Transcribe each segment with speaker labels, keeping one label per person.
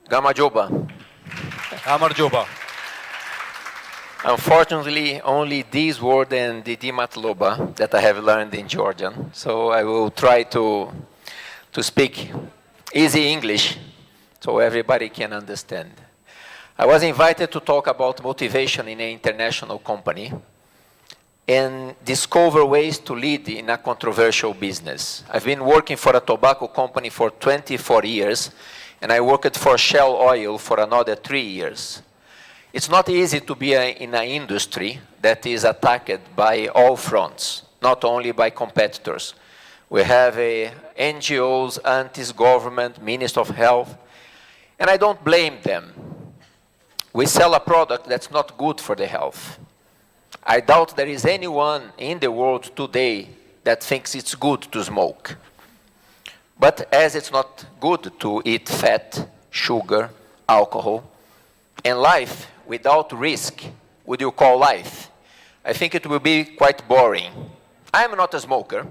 Speaker 1: Gamajoba.
Speaker 2: Amarjoba.
Speaker 1: Unfortunately, only this word and the Dimatloba that I have learned in Georgian. So I will try to speak easy English so everybody can understand. I was invited to talk about motivation in an international company and discover ways to lead in a controversial business. I've been working for a tobacco company for 24 years, and I worked for Shell Oil for another 3 years. It's not easy to be in an industry that is attacked by all fronts, not only by competitors. We have NGOs, aunties, government, Minister of Health, and I don't blame them. We sell a product that's not good for the health. I doubt there is anyone in the world today that thinks it's good to smoke. But as it's not good to eat fat, sugar, alcohol, and life without risk, would you call life? I think it will be quite boring. I'm not a smoker,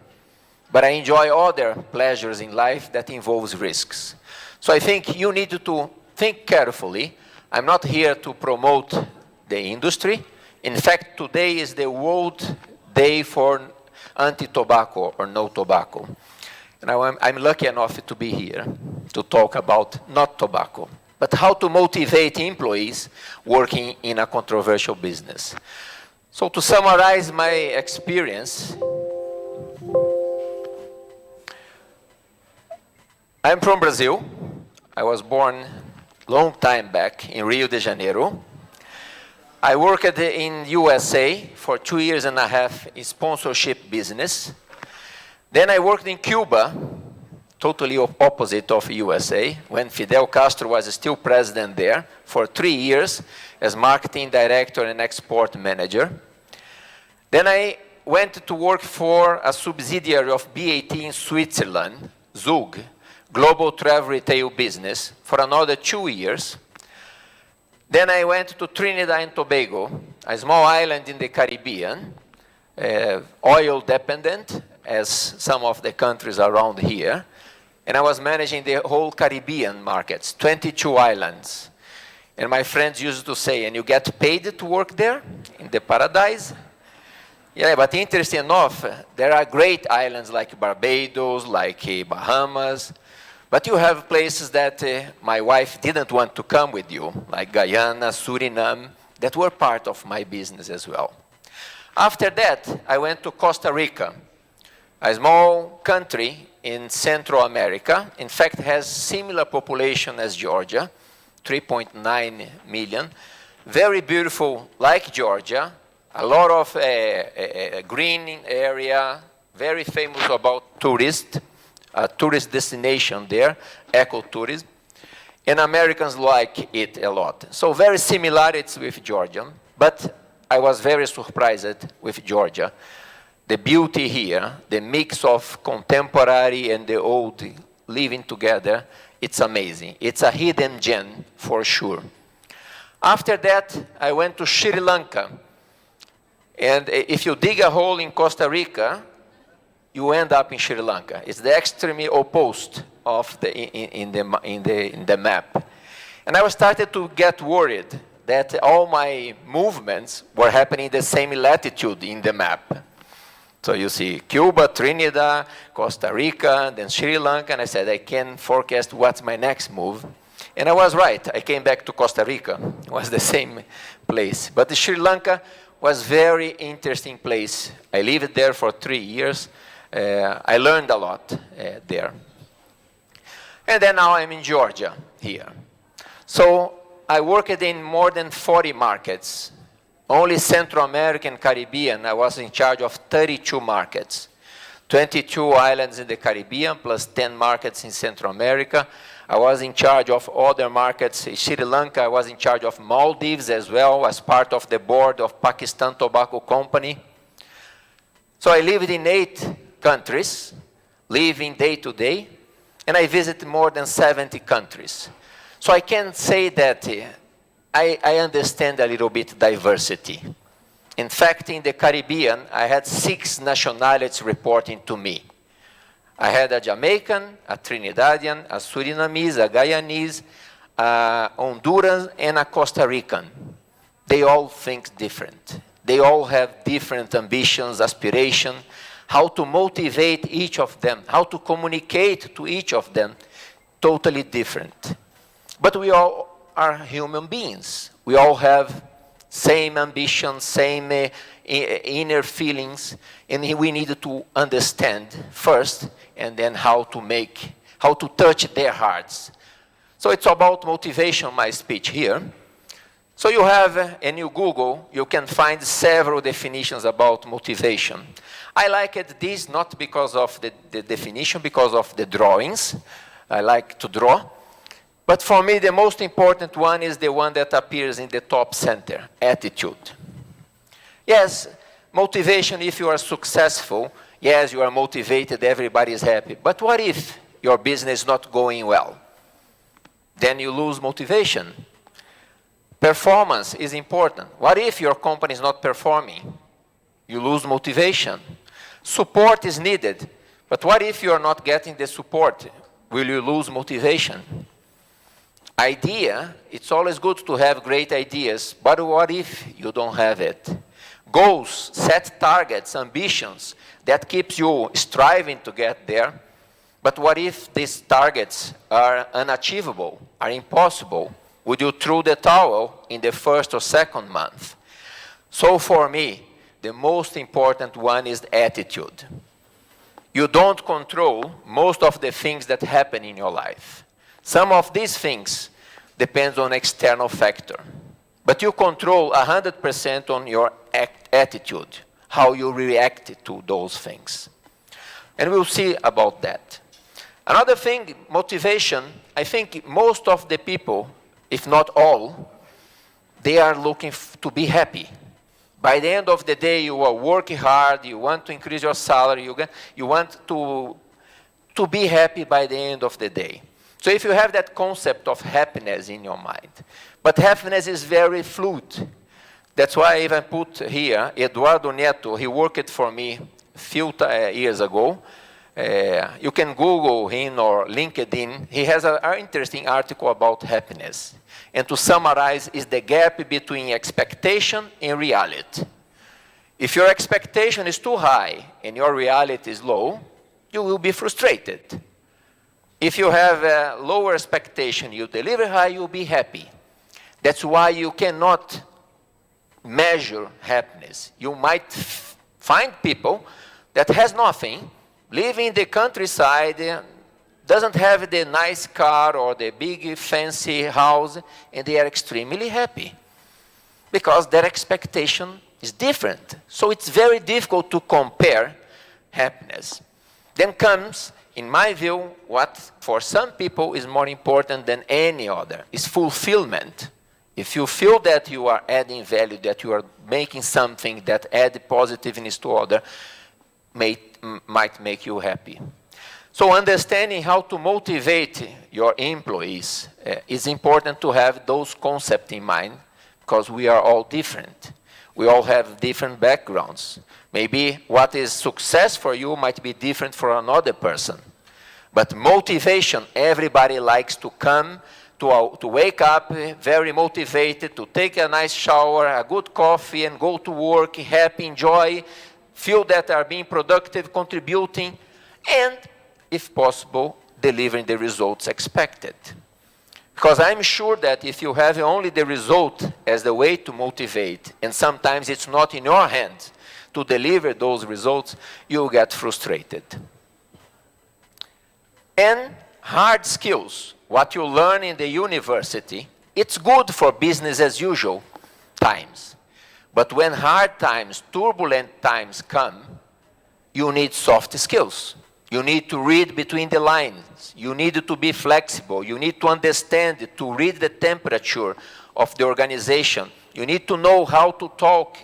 Speaker 1: but I enjoy other pleasures in life that involves risks. So I think you need to think carefully. I'm not here to promote the industry. In fact, today is the World Day for anti-tobacco or no tobacco. And I'm lucky enough to be here to talk about not tobacco, but how to motivate employees working in a controversial business. So to summarize my experience, I'm from Brazil. I was born long time back in Rio de Janeiro. I worked in USA for 2.5 years in sponsorship business. Then I worked in Cuba, totally opposite of USA, when Fidel Castro was still president there for 3 years as marketing director and export manager. Then I went to work for a subsidiary of BAT in Switzerland, Zug, global travel retail business, for another 2 years. Then I went to Trinidad and Tobago, a small island in the Caribbean, oil dependent, as some of the countries around here. And I was managing the whole Caribbean markets, 22 islands. And my friends used to say, and you get paid to work there in the paradise? Yeah, but interesting enough, there are great islands like Barbados, like Bahamas, but you have places that my wife didn't want to come with you, like Guyana, Suriname, that were part of my business as well. After that, I went to Costa Rica, a small country in Central America. In fact, has similar population as Georgia, 3.9 million. Very beautiful, like Georgia, a lot of green area, very famous about tourists, a tourist destination there, ecotourism, and Americans like it a lot. So very similarities with Georgia, but I was very surprised with Georgia. The beauty here, the mix of contemporary and the old living together, it's amazing. It's a hidden gem for sure. After that, I went to Sri Lanka. And if you dig a hole in Costa Rica, you end up in Sri Lanka. It's the extreme opposite of in the map. And I started to get worried that all my movements were happening in the same latitude in the map. So you see Cuba, Trinidad, Costa Rica, then Sri Lanka, and I said, I can forecast what's my next move. And I was right. I came back to Costa Rica. It was the same place. But the Sri Lanka was a very interesting place. I lived there for 3 years. I learned a lot there. And then now I'm in Georgia here. So I worked in more than 40 markets. Only Central American, Caribbean, I was in charge of 32 markets. 22 islands in the Caribbean, plus 10 markets in Central America. I was in charge of other markets. In Sri Lanka, I was in charge of Maldives as well, as part of the board of Pakistan Tobacco Company. So I lived in 8 countries, living day to day, and I visited more than 70 countries. So I can say that I understand a little bit diversity. In fact, in the Caribbean, I had 6 nationalities reporting to me. I had a Jamaican, a Trinidadian, a Surinamese, a Guyanese, a Honduran, and a Costa Rican. They all think different. They all have different ambitions, aspirations, how to motivate each of them, how to communicate to each of them, totally different. But we all are human beings. We all have same ambitions, same inner feelings, and we need to understand first, and then how to touch their hearts. So it's about motivation, my speech here. So you have, and you Google, you can find several definitions about motivation. I like this not because of the definition, because of the drawings. I like to draw. But for me, the most important one is the one that appears in the top center, attitude. Yes, motivation, if you are successful, yes, you are motivated, everybody is happy. But what if your business is not going well? Then you lose motivation. Performance is important. What if your company is not performing? You lose motivation. Support is needed. But what if you are not getting the support? Will you lose motivation? Idea, it's always good to have great ideas, but what if you don't have it? Goals, set targets, ambitions, that keeps you striving to get there. But what if these targets are unachievable, are impossible? Would you throw the towel in the first or second month? So for me, the most important one is attitude. You don't control most of the things that happen in your life. Some of these things depends on external factor. But you control 100% on your attitude, how you react to those things. And we'll see about that. Another thing, motivation, I think most of the people, if not all, they are looking to be happy. By the end of the day, you are working hard, you want to increase your salary, you want to be happy by the end of the day. So if you have that concept of happiness in your mind, but happiness is very fluid. That's why I even put here, Eduardo Neto, he worked for me a few years ago. You can Google him or LinkedIn. He has an interesting article about happiness. And to summarize, is the gap between expectation and reality. If your expectation is too high and your reality is low, you will be frustrated. If you have a lower expectation, you deliver high, you'll be happy. That's why you cannot measure happiness. You might find people that has nothing, live in the countryside, doesn't have the nice car or the big fancy house, and they are extremely happy because their expectation is different. So it's very difficult to compare happiness. Then comes, in my view, what for some people is more important than any other, is fulfillment. If you feel that you are adding value, that you are making something that adds positiveness to others, might make you happy. So understanding how to motivate your employees is important to have those concepts in mind, because we are all different. We all have different backgrounds. Maybe what is success for you might be different for another person. But motivation, everybody likes to come, to wake up very motivated, to take a nice shower, a good coffee, and go to work happy, enjoy, feel that they are being productive, contributing, and, if possible, delivering the results expected. Because I'm sure that if you have only the result as the way to motivate, and sometimes it's not in your hands to deliver those results, you'll get frustrated. And hard skills, what you learn in the university, it's good for business as usual times. But when hard times, turbulent times come, you need soft skills. You need to read between the lines. You need to be flexible. You need to understand, to read the temperature of the organization. You need to know how to talk.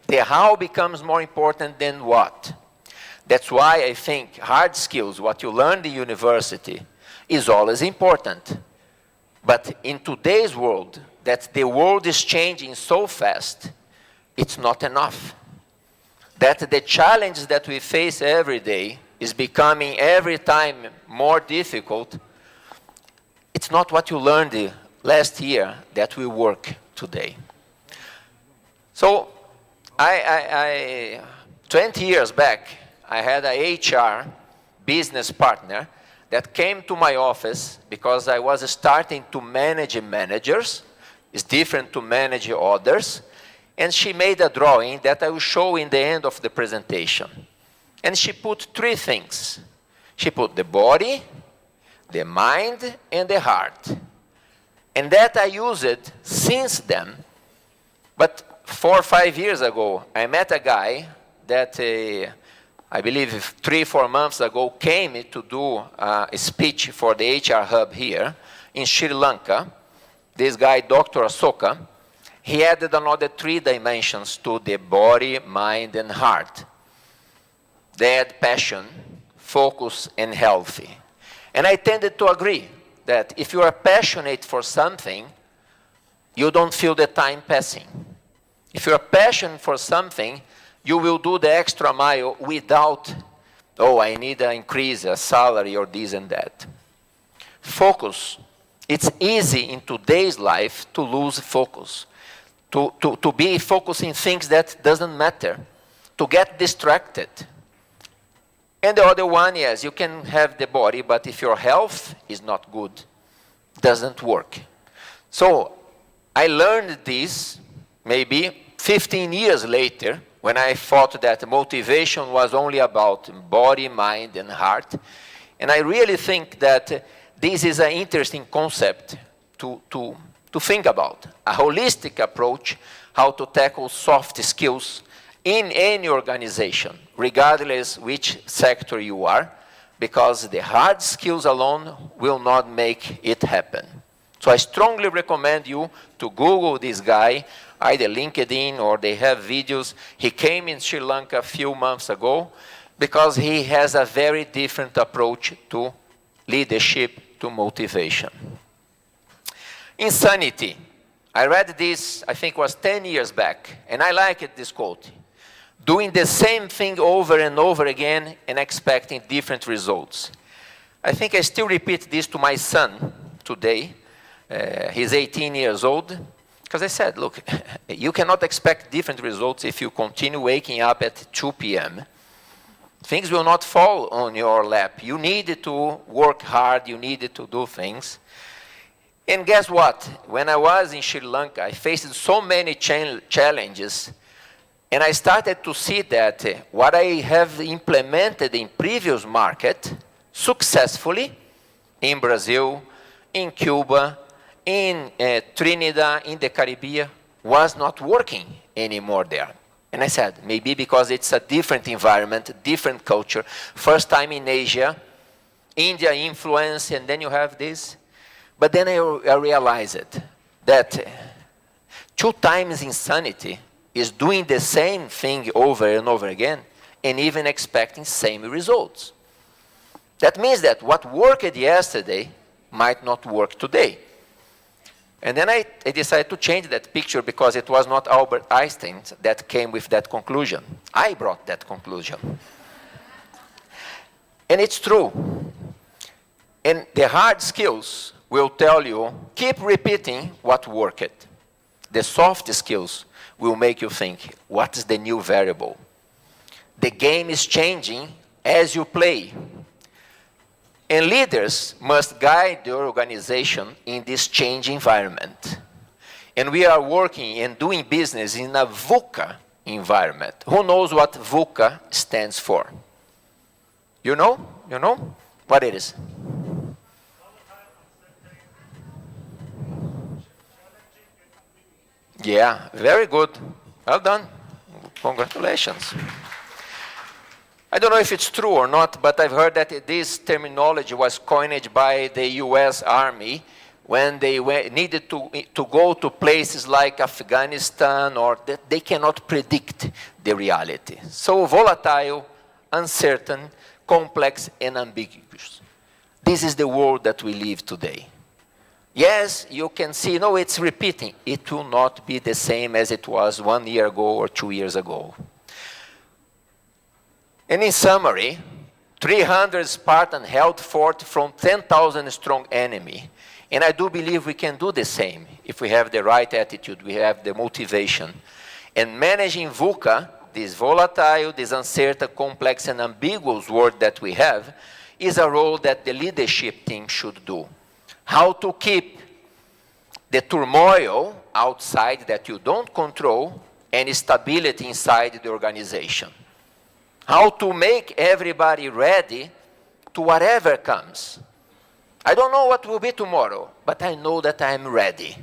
Speaker 1: The how becomes more important than what. That's why I think hard skills, what you learn in the university, is always important. But in today's world, that the world is changing so fast, it's not enough. That the challenge that we face every day is becoming every time more difficult. it's not what you learned last year that will work today. So 20 years back, I had a HR business partner that came to my office because I was starting to manage managers. It's different to manage others. And she made a drawing that I will show in the end of the presentation. And she put 3 things. She put the body, the mind, and the heart. And that I used it since then. But 4 or 5 years ago, I met a guy that I believe 3 or 4 months ago came to do a speech for the HR hub here in Sri Lanka. This guy, Dr. Asoka, he added another 3 dimensions to the body, mind, and heart. They had passion, focus, and healthy. And I tended to agree that if you are passionate for something, you don't feel the time passing. If you are passionate for something, you will do the extra mile without, oh, I need to increase a salary or this and that. Focus. It's easy in today's life to lose focus, to be focusing things that doesn't matter, to get distracted. And the other one, yes, you can have the body, but if your health is not good, doesn't work. So I learned this maybe 15 years later, when I thought that motivation was only about body, mind, and heart. And I really think that this is an interesting concept to think about. A holistic approach, how to tackle soft skills in any organization, regardless which sector you are, because the hard skills alone will not make it happen. So I strongly recommend you to Google this guy, either LinkedIn or they have videos. He came in Sri Lanka a few months ago because he has a very different approach to leadership, to motivation. Insanity. I read this, I think it was 10 years back, and I liked this quote. Doing the same thing over and over again and expecting different results. I think I still repeat this to my son today. He's 18 years old. Because I said, look, you cannot expect different results if you continue waking up at 2 p.m. Things will not fall on your lap. You need to work hard. You need to do things. And guess what? When I was in Sri Lanka, I faced so many challenges. And I started to see that what I have implemented in previous market successfully in Brazil, in Cuba, in Trinidad, in the Caribbean, was not working anymore there. And I said, maybe because it's a different environment, different culture. First time in Asia, India influence, and then you have this. But then I realized that 2 times insanity is doing the same thing over and over again, and even expecting same results. That means that what worked yesterday might not work today. And then I decided to change that picture because it was not Albert Einstein that came with that conclusion. I brought that conclusion. And it's true. And the hard skills will tell you, keep repeating what worked. The soft skills will make you think, what is the new variable? The game is changing as you play. And leaders must guide the organization in this changing environment. And we are working and doing business in a VUCA environment. Who knows what VUCA stands for? You know? You know what it is? Yeah, very good. Well done. Congratulations. I don't know if it's true or not, but I've heard that this terminology was coined by the US Army when they needed to go to places like Afghanistan, or that they cannot predict the reality. So volatile, uncertain, complex, and ambiguous. This is the world that we live today. Yes, you can see, no, it's repeating. It will not be the same as it was 1 year ago or 2 years ago. And in summary, 300 Spartans held fort from 10,000 strong enemy. And I do believe we can do the same if we have the right attitude, we have the motivation. And managing VUCA, this volatile, this uncertain, complex, and ambiguous world that we have, is a role that the leadership team should do. How to keep the turmoil outside that you don't control and stability inside the organization. How to make everybody ready to whatever comes. I don't know what will be tomorrow, but I know that I'm ready.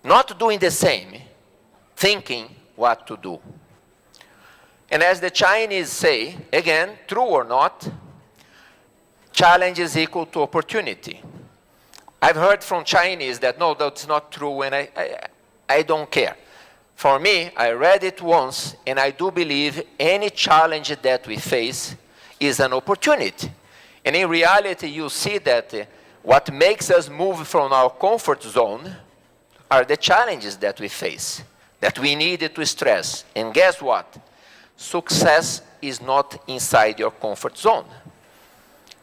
Speaker 1: Not doing the same, thinking what to do. And as the Chinese say, again, true or not, challenge is equal to opportunity. I've heard from Chinese that, no, that's not true, and I don't care. For me, I read it once, and I do believe any challenge that we face is an opportunity. And in reality, you see that what makes us move from our comfort zone are the challenges that we face, that we need to stress. And guess what? Success is not inside your comfort zone.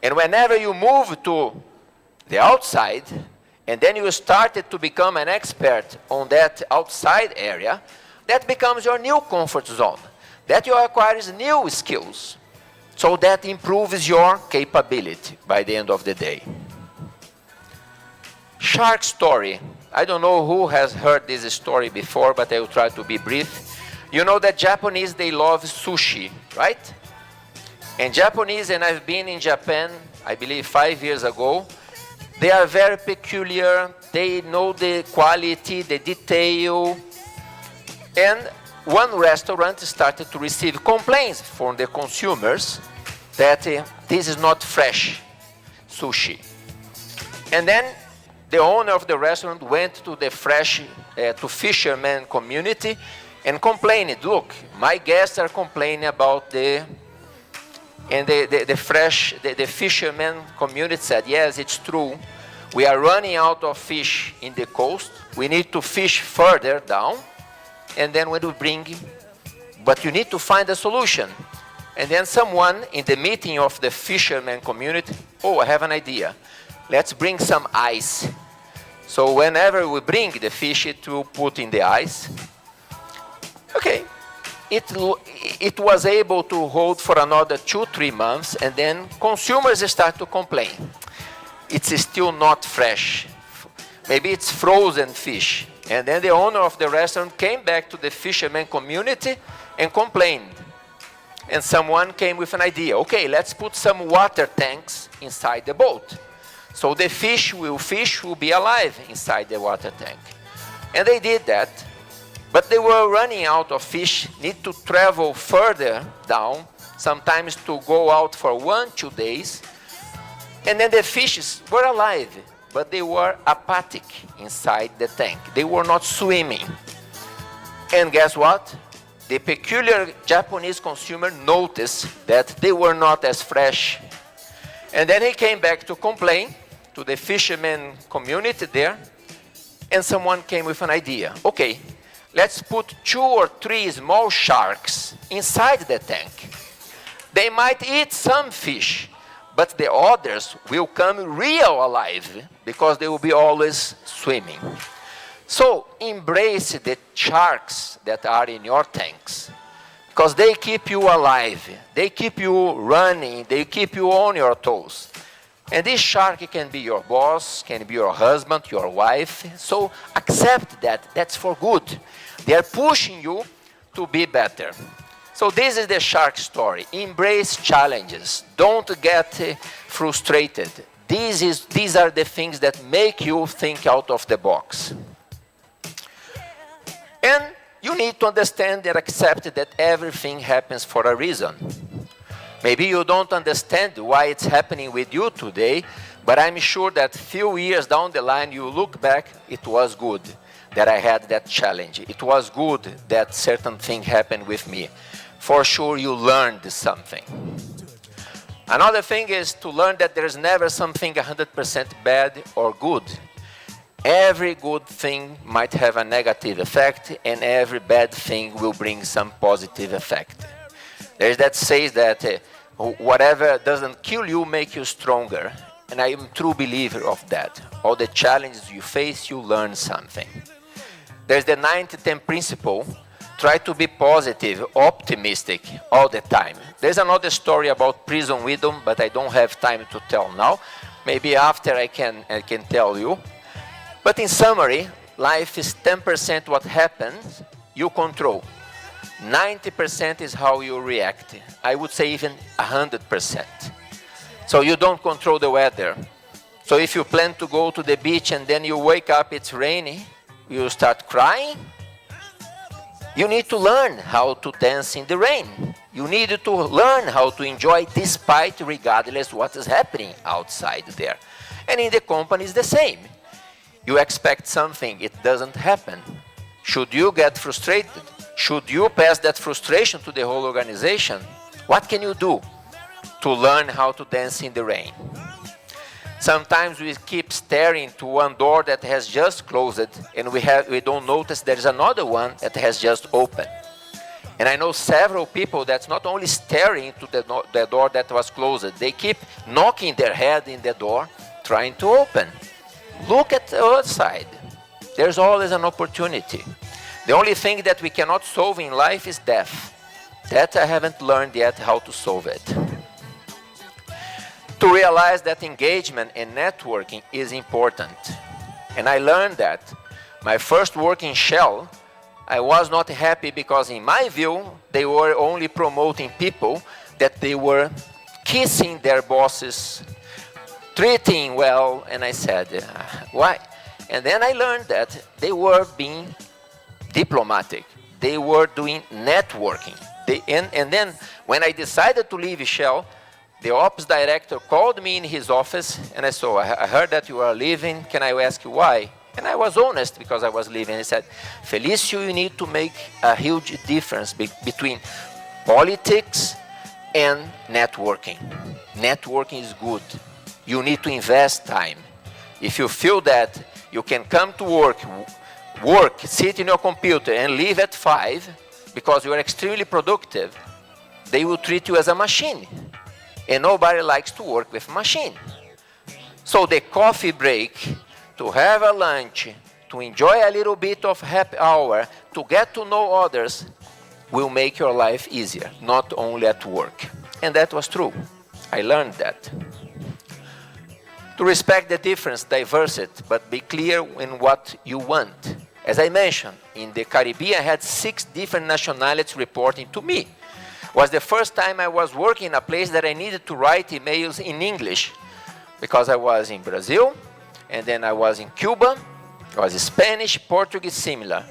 Speaker 1: And whenever you move to the outside, and then you started to become an expert on that outside area, that becomes your new comfort zone. That you acquire new skills. So that improves your capability by the end of the day. Shark story. I don't know who has heard this story before, but I will try to be brief. You know that Japanese, they love sushi, right? And Japanese, and I've been in Japan, I believe 5 years ago, they are very peculiar. They know the quality, the detail. And one restaurant started to receive complaints from the consumers that this is not fresh sushi. And then the owner of the restaurant went to the to fishermen community and complained, look, my guests are complaining about the fishermen community said, yes, it's true. We are running out of fish in the coast. We need to fish further down. And then when we bring, but you need to find a solution. And then someone in the meeting of the fishermen community, oh, I have an idea. Let's bring some ice. So whenever we bring the fish, it will put in the ice. Okay. It was able to hold for another 2-3 months, and then consumers start to complain. It's still not fresh. Maybe it's frozen fish. And then the owner of the restaurant came back to the fisherman community and complained. And someone came with an idea. Okay, let's put some water tanks inside the boat. So the fish will be alive inside the water tank. And they did that. But they were running out of fish, need to travel further down, sometimes to go out for 1-2 days. And then the fishes were alive, but they were apathic inside the tank. They were not swimming. And guess what? The peculiar Japanese consumer noticed that they were not as fresh. And then he came back to complain to the fishermen community there, and someone came with an idea. Okay, let's put 2 or 3 small sharks inside the tank. They might eat some fish, but the others will come real alive because they will be always swimming. So embrace the sharks that are in your tanks, because they keep you alive, they keep you running, they keep you on your toes. And this shark can be your boss, can be your husband, your wife. So accept that, that's for good. They are pushing you to be better. So this is the shark story. Embrace challenges. Don't get frustrated. These are the things that make you think out of the box. And you need to understand and accept that everything happens for a reason. Maybe you don't understand why it's happening with you today, but I'm sure that few years down the line, you look back, it was good that I had that challenge. It was good that certain thing happened with me. For sure, you learned something. Another thing is to learn that there's never something 100% bad or good. Every good thing might have a negative effect, and every bad thing will bring some positive effect. There's that says that whatever doesn't kill you make you stronger. And I am a true believer of that. All the challenges you face, you learn something. There's the 90-10 principle. Try to be positive, optimistic all the time. There's another story about prison wisdom, but I don't have time to tell now. Maybe after I can tell you. But in summary, life is 10% what happens, you control. 90% is how you react. I would say even 100%. So you don't control the weather. So if you plan to go to the beach and then you wake up, it's rainy, you start crying. You need to learn how to dance in the rain. You need to learn how to enjoy despite, regardless what is happening outside there. And in the company it's the same. You expect something, it doesn't happen. Should you get frustrated? Should you pass that frustration to the whole organization? What can you do to learn how to dance in the rain? Sometimes we keep staring to one door that has just closed and we don't notice there is another one that has just opened. And I know several people that's not only staring to the door that was closed, they keep knocking their head in the door trying to open. Look at the other side. There's always an opportunity. The only thing that we cannot solve in life is death. That I haven't learned yet how to solve it. To realize that engagement and networking is important. And I learned that. My first work in Shell, I was not happy because in my view, they were only promoting people that they were kissing their bosses, treating well, and I said, why? And then I learned that they were being diplomatic. They were doing networking. And then when I decided to leave Shell, the ops director called me in his office and I said, I heard that you are leaving. Can I ask you why? And I was honest because I was leaving. He said, Felicio, you need to make a huge difference between politics and networking. Networking is good. You need to invest time. If you feel that you can come to work, sit in your computer and leave at 5 because you are extremely productive, they will treat you as a machine. And nobody likes to work with machine. So the coffee break, to have a lunch, to enjoy a little bit of happy hour, to get to know others, will make your life easier, not only at work. And that was true. I learned that. To respect the difference, diverse it, but be clear in what you want. As I mentioned, in the Caribbean, I had 6 different nationalities reporting to me. It was the first time I was working in a place that I needed to write emails in English, because I was in Brazil, and then I was in Cuba, I was Spanish, Portuguese, similar.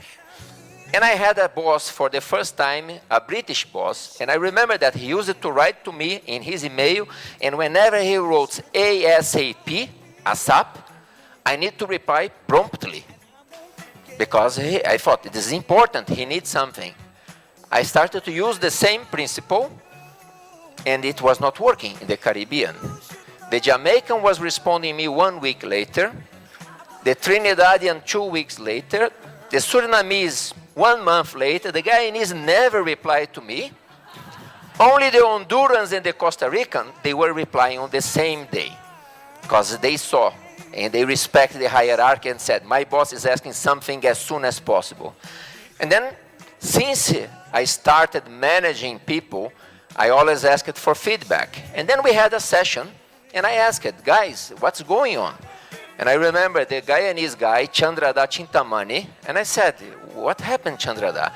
Speaker 1: And I had a boss for the first time, a British boss, and I remember that he used to write to me in his email, and whenever he wrote ASAP, ASAP, I need to reply promptly, because I thought this is important, he needs something. I started to use the same principle, and it was not working in the Caribbean. The Jamaican was responding me 1 week later, the Trinidadian 2 weeks later, the Surinamese 1 month later, the Guyanese never replied to me. Only the Hondurans and the Costa Rican, they were replying on the same day, because they saw and they respect the hierarchy and said, my boss is asking something as soon as possible. And then, since I started managing people, I always asked for feedback. And then we had a session, and I asked, guys, what's going on? And I remember the Guyanese guy, Chandrada Chintamani, and I said, what happened, Chandrada?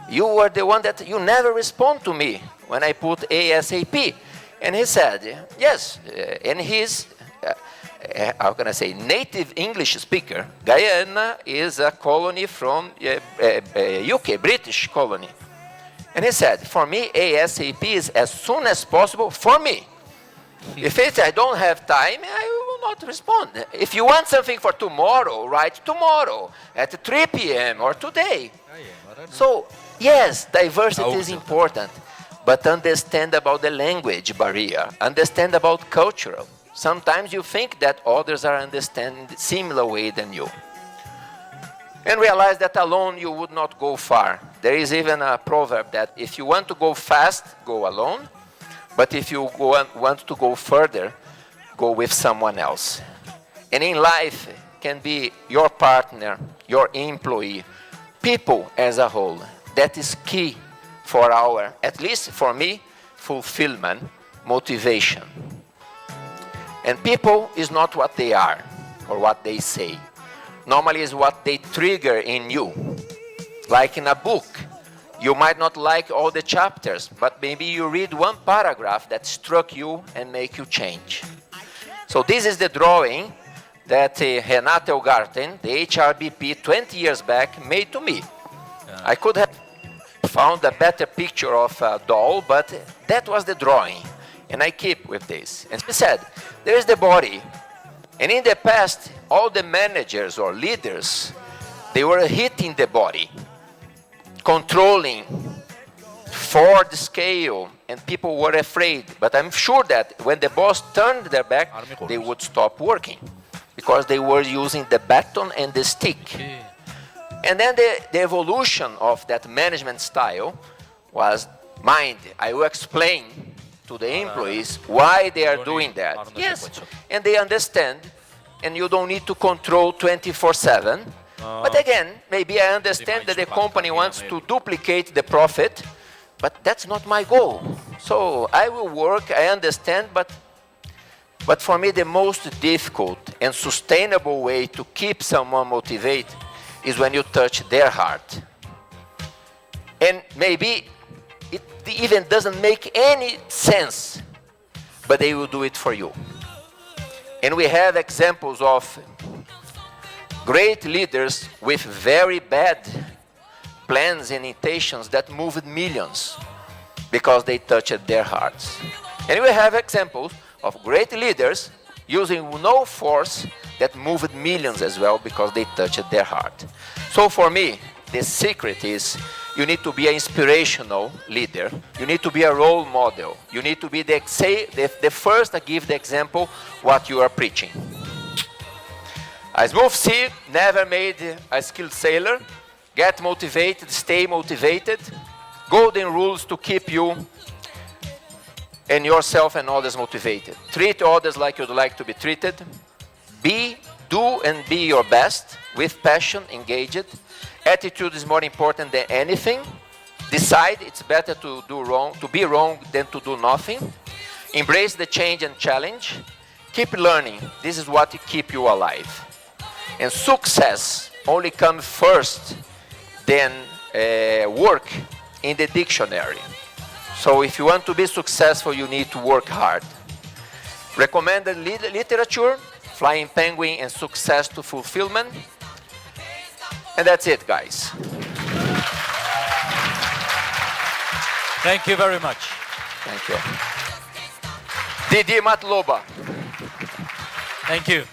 Speaker 1: You were the one that you never respond to me when I put ASAP. And he said, yes, and he's, how can I say, native English speaker. Guyana is a colony from UK, British colony. And he said, for me, ASAP is as soon as possible for me. If I don't have time, I will not respond. If you want something for tomorrow, write tomorrow at 3 p.m. or today. So, yes, diversity is important, but understand about the language barrier, understand about cultural. Sometimes you think that others are understanding the similar way than you. And realize that alone you would not go far. There is even a proverb that if you want to go fast, go alone. But if you want to go further, go with someone else. And in life, can be your partner, your employee, people as a whole. That is key for our, at least for me, fulfillment, motivation. And people is not what they are or what they say. Normally is what they trigger in you. Like in a book, you might not like all the chapters, but maybe you read one paragraph that struck you and make you change. So this is the drawing that Renate Elgarten, the HRBP 20 years back, made to me. Yeah. I could have found a better picture of a doll, but that was the drawing. And I keep with this. And she said, there is the body. And in the past, all the managers or leaders, they were hitting the body, controlling for the scale, and people were afraid. But I'm sure that when the boss turned their back, they would stop working because they were using the baton and the stick. Okay. And then the evolution of that management style was mind. I will explain to the employees why they are doing that. Yes, and they understand, and you don't need to control 24/7. But again, maybe I understand that the company wants to duplicate the profit, but that's not my goal. So I will work, I understand, but for me the most difficult and sustainable way to keep someone motivated is when you touch their heart. And maybe it even doesn't make any sense, but they will do it for you. And we have examples of great leaders with very bad plans and intentions that moved millions because they touched their hearts. And we have examples of great leaders using no force that moved millions as well because they touched their heart. So for me, the secret is you need to be an inspirational leader. You need to be a role model. You need to be the first to give the example what you are preaching. A smooth sea never made a skilled sailor. Get motivated, stay motivated. Golden rules to keep you and yourself and others motivated. Treat others like you'd like to be treated. Do and be your best with passion, engaged. Attitude is more important than anything. Decide it's better to be wrong than to do nothing. Embrace the change and challenge. Keep learning. This is what keeps you alive. And success only comes first, then work in the dictionary. So if you want to be successful, you need to work hard. Recommended literature, Flying Penguin and Success to Fulfillment. And that's it, guys.
Speaker 2: Thank you very much.
Speaker 1: Thank you. Didi Matloba.
Speaker 2: Thank you.